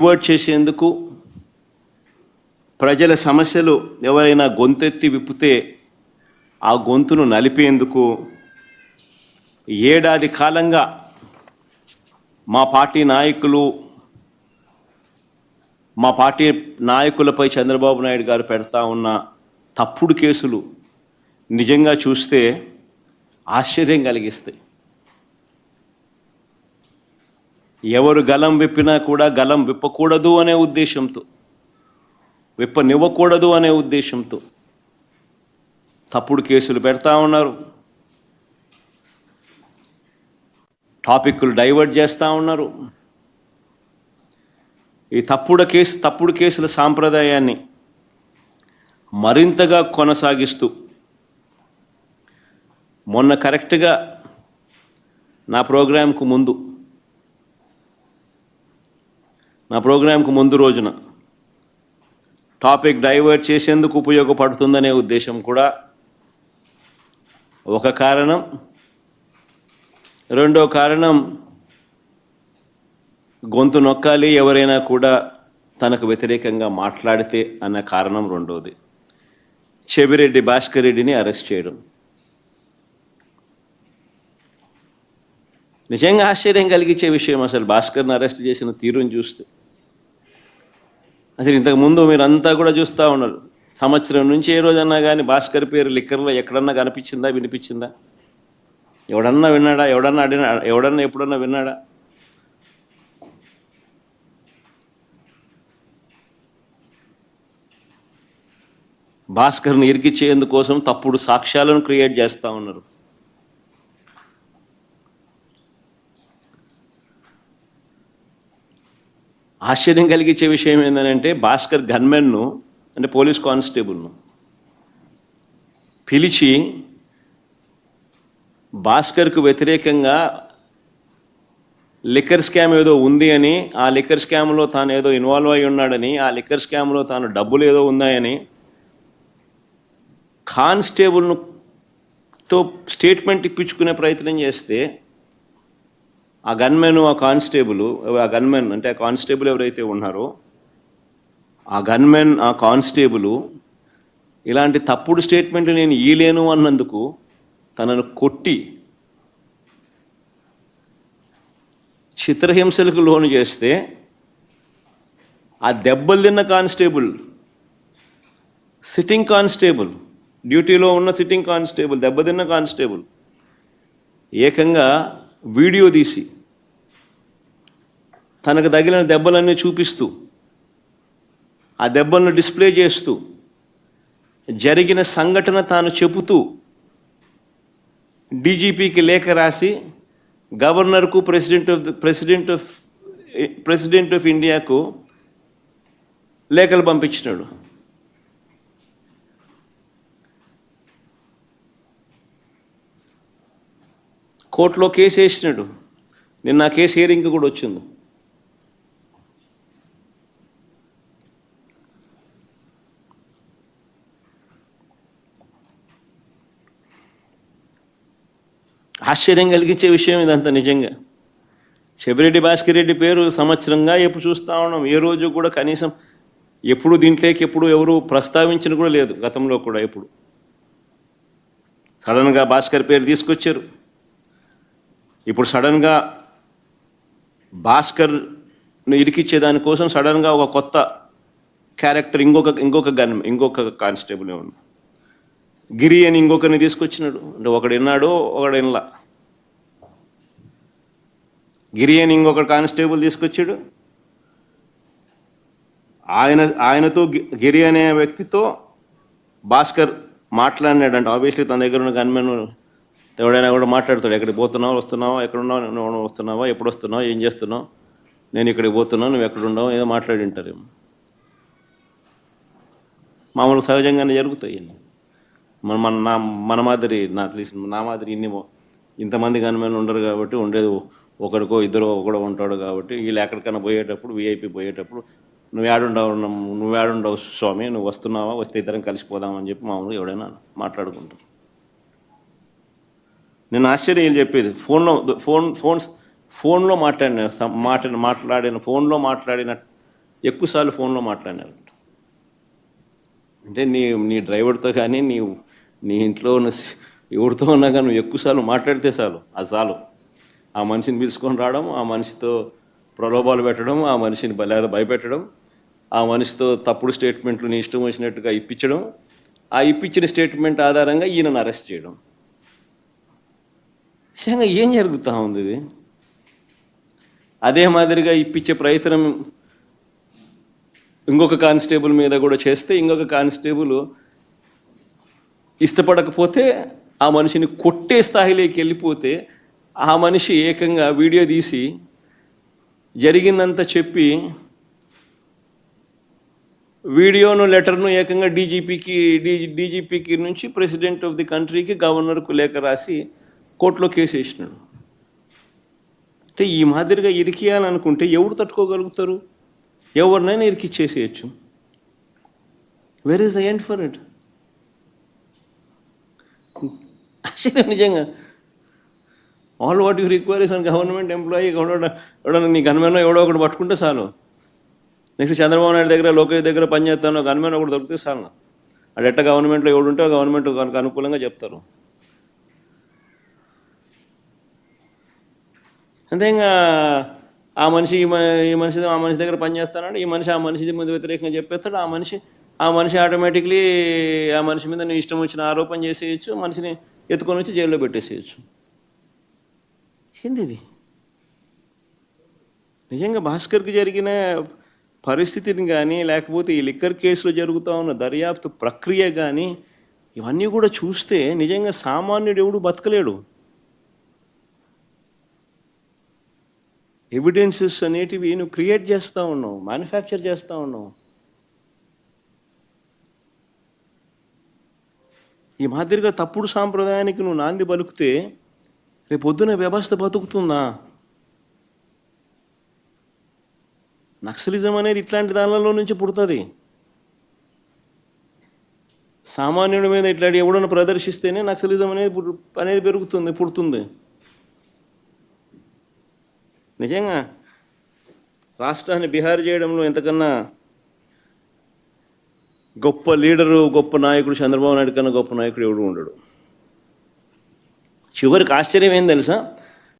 Divert చేసేందుకు ప్రజల సమస్యలు ఎవరైనా గొంతెత్తి విప్పితే ఆ గొంతును నలిపేందుకు ఏడాది కాలంగా మా పార్టీ నాయకులపై చంద్రబాబు నాయుడు గారు పెడతా ఉన్న తప్పుడు కేసులు నిజంగా చూస్తే ఆశ్చర్యం కలిగిస్తాయి. ఎవరు గలం విప్పినా కూడా గలం విప్పకూడదు అనే ఉద్దేశంతో, విప్పనివ్వకూడదు అనే ఉద్దేశంతో తప్పుడు కేసులు పెడతా ఉన్నారు, టాపిక్లు డైవర్ట్ చేస్తూ ఉన్నారు. ఈ తప్పుడు కేసుల సాంప్రదాయాన్ని మరింతగా కొనసాగిస్తూ మొన్న కరెక్ట్గా నా ప్రోగ్రాంకు ముందు రోజున టాపిక్ డైవర్ట్ చేసేందుకు ఉపయోగపడుతుందనే ఉద్దేశం కూడా ఒక కారణం. రెండో కారణం, గొంతు నొక్కాలి ఎవరైనా కూడా తనకు వ్యతిరేకంగా మాట్లాడితే అన్న కారణం రెండోది. చెవిరెడ్డి భాస్కర్ రెడ్డిని అరెస్ట్ చేయడం నిజంగా ఆశ్చర్యం కలిగించే విషయం. అసలు భాస్కర్ని అరెస్ట్ చేసిన తీరుని చూస్తే అసలు ఇంతకుముందు మీరంతా కూడా చూస్తూ ఉన్నారు. సంవత్సరం నుంచి ఏ రోజన్నా కానీ భాస్కర్ పేరు లిక్కర్లో ఎక్కడన్నా కనిపించిందా, వినిపించిందా? ఎవడన్నా విన్నాడా? ఎవడన్నా ఎప్పుడన్నా విన్నాడా? భాస్కర్ని ఇరికిచ్చేందుకోసం తప్పుడు సాక్ష్యాలను క్రియేట్ చేస్తూ ఉన్నారు. ఆశ్చర్యం కలిగించే విషయం ఏంటంటే, భాస్కర్ గన్మెన్ను అంటే పోలీస్ కానిస్టేబుల్ను పిలిచి భాస్కర్కు వ్యతిరేకంగా లిక్కర్ స్కామ్ ఏదో ఉంది అని, ఆ లిక్కర్ స్కామ్లో తాను ఏదో ఇన్వాల్వ్ అయి ఉన్నాడని, ఆ లిక్కర్ స్కామ్లో తాను డబ్బులు ఏదో ఉన్నాయని కానిస్టేబుల్తో స్టేట్మెంట్ ఇప్పించుకునే ప్రయత్నం చేస్తే ఆ గన్మెన్ ఆ కానిస్టేబుల్ ఎవరైతే ఉన్నారో ఆ కానిస్టేబుల్ ఇలాంటి తప్పుడు స్టేట్మెంట్లు నేను ఇయ్యలేను అన్నందుకు తనను కొట్టి చిత్రహింసలకు లోను చేస్తే ఆ దెబ్బలు తిన్న డ్యూటీలో ఉన్న సిట్టింగ్ కానిస్టేబుల్, దెబ్బతిన్న కానిస్టేబుల్ ఏకంగా వీడియో తీసి తనకు తగిలిన దెబ్బలన్నీ చూపిస్తూ, ఆ దెబ్బలను డిస్ప్లే చేస్తూ, జరిగిన సంఘటన తాను చెబుతూ డీజీపీకి లేఖ రాసి గవర్నర్కు, ప్రెసిడెంట్ ఆఫ్ ఇండియాకు లేఖలు పంపించినాడు. కోర్టులో కేసు వేసినాడు. నిన్న ఆ కేసు హియరింగ్ కూడా వచ్చింది. ఆశ్చర్యం కలిగించే విషయం ఇదంతా నిజంగా. చెవిరెడ్డి భాస్కర్ రెడ్డి పేరు సంవత్సరంగా ఎప్పుడు చూస్తూ ఉన్నాం. ఏ రోజు కూడా కనీసం ఎప్పుడు దీంట్లోకి ఎవరు ప్రస్తావించిన కూడా లేదు. గతంలో కూడా ఎప్పుడు సడన్గా భాస్కర్ పేరు తీసుకొచ్చారు. ఇప్పుడు సడన్గా భాస్కర్ను ఇరికిచ్చేదానికోసం సడన్గా ఒక కొత్త క్యారెక్టర్, ఇంకొక కానిస్టేబుల్ ఉంది, గిరి అని ఇంకొకరిని తీసుకొచ్చినాడు. అంటే ఒకడు విన్నాడు, ఒకడు వినలా. గిరి అని ఇంకొక కానిస్టేబుల్ తీసుకొచ్చాడు. ఆయనతో గిరి అనే వ్యక్తితో భాస్కర్ మాట్లాడినాడంట. ఆబ్వియస్లీ తన దగ్గర ఉన్న గన్మెన్ ఎవడైనా కూడా మాట్లాడతాడు. ఎక్కడికి పోతున్నావు, వస్తున్నావా, ఎక్కడున్నావు, నువ్వు వస్తున్నావా, ఎప్పుడు వస్తున్నావు, ఏం చేస్తున్నావు, నేను ఇక్కడికి పోతున్నావు, నువ్వు ఎక్కడున్నావు, ఏదో మాట్లాడి ఉంటారేమో. మామూలు సహజంగానే జరుగుతాయి. మన మాదిరి నా మాదిరి ఇంతమంది గన్మెన్ ఉండరు కాబట్టి, ఉండేది ఒకడికో ఒకడో ఉంటాడు కాబట్టి, వీళ్ళు ఎక్కడికైనా పోయేటప్పుడు, విఐపి పోయేటప్పుడు నువ్వేడుండవు స్వామి, నువ్వు వస్తున్నావా, వస్తే ఇద్దరం కలిసిపోదామని చెప్పి మామూలుగా ఎవడైనా మాట్లాడుకుంటారు. నేను ఆశ్చర్యం చెప్పేది, ఫోన్లో మాట్లాడిన ఎక్కువసార్లు ఫోన్లో మాట్లాడినారు. అంటే నీ నీ డ్రైవర్తో కానీ నీ ఇంట్లో ఉన్న ఎవరితో ఉన్నా కానీ నువ్వు ఎక్కువసార్లు మాట్లాడితే చాలు, అది చాలు. ఆ మనిషిని పిలుచుకొని రావడం, ఆ మనిషితో ప్రలోభాలు పెట్టడం, ఆ మనిషిని లేదా భయపెట్టడం, ఆ మనిషితో తప్పుడు స్టేట్మెంట్లు నీ ఇష్టం వచ్చినట్టుగా ఇప్పించడం, ఆ ఇప్పించిన స్టేట్మెంట్ ఆధారంగా ఈయనను అరెస్ట్ చేయడం. నిజంగా ఏం జరుగుతూ ఉంది ఇది? అదే మాదిరిగా ఇప్పించే ప్రయత్నం ఇంకొక కానిస్టేబుల్ మీద కూడా చేస్తే, ఇంకొక కానిస్టేబుల్ ఇష్టపడకపోతే ఆ మనిషిని కొట్టే స్థాయిలోకి వెళ్ళిపోతే, ఆ మనిషి ఏకంగా వీడియో తీసి జరిగిందంతా చెప్పి వీడియోను లెటర్ను ఏకంగా డీజీపీకి నుంచి ప్రెసిడెంట్ ఆఫ్ ది కంట్రీకి, గవర్నర్కు లేఖ రాసి కోర్టులో కేసు వేసినాడు. అంటే ఈ మాదిరిగా ఇరికియాలనుకుంటే ఎవరు తట్టుకోగలుగుతారు? ఎవరినైనా ఇరికిచ్చేసేయచ్చు. Where is the end for it? అసలు నిజంగా all what you require is an government employee. ఎవడో నీ గన్మెన్ ఎవడో ఒకటి పట్టుకుంటే చాలు. నెక్స్ట్ చంద్రబాబు నాయుడు దగ్గర, లోకేష్ దగ్గర పనిచేస్తాను గన్మెన్ ఒకటి దొరికితే చాలు. అది ఎట్ట గవర్నమెంట్లో ఎవడుంటే గవర్నమెంట్ కనుక అనుకూలంగా చెప్తారు. అంతే ఇంకా ఆ మనిషి ఈ మనిషి దగ్గర పనిచేస్తానంటే ఈ మనిషి ఆ మనిషి మీద వ్యతిరేకంగా చెప్పేస్తాడు. ఆ మనిషి ఆటోమేటిక్లీ ఆ మనిషి మీద నీ ఇష్టం వచ్చిన ఆరోపణ చేసేయచ్చు, మనిషిని ఎత్తుకొని వచ్చి జైల్లో పెట్టేసేయచ్చు. ఏంది ఇది? నిజంగా భాస్కర్కి జరిగిన పరిస్థితిని కానీ, లేకపోతే ఈ లిక్కర్ కేసులో జరుగుతూ ఉన్న దర్యాప్తు ప్రక్రియ కానీ, ఇవన్నీ కూడా చూస్తే నిజంగా సామాన్యుడు ఎవడు బతకలేడు. ఎవిడెన్సెస్ అనేటివి నువ్వు క్రియేట్ చేస్తూ ఉన్నావు, మ్యానుఫ్యాక్చర్ చేస్తూ ఉన్నావు. ఈ మాదిరిగా తప్పుడు సాంప్రదాయానికి నువ్వు నాంది పలుకుతే రేపు పొద్దున వ్యవస్థ బతుకుతుందా? నక్సలిజం అనేది ఇట్లాంటి దానిలో నుంచి పుడుతుంది. సామాన్యుడి మీద ఇట్లాంటి ఎవడన్నా ప్రదర్శిస్తేనే నక్సలిజం అనేది పుడుతుంది. నిజంగా రాష్ట్రాన్ని బిహార్ చేయడంలో ఎంతకన్నా గొప్ప లీడరు, గొప్ప నాయకుడు చంద్రబాబు నాయుడు కన్నా గొప్ప నాయకుడు ఎవడు ఉండడు. చివరికి ఆశ్చర్యం ఏం తెలుసా?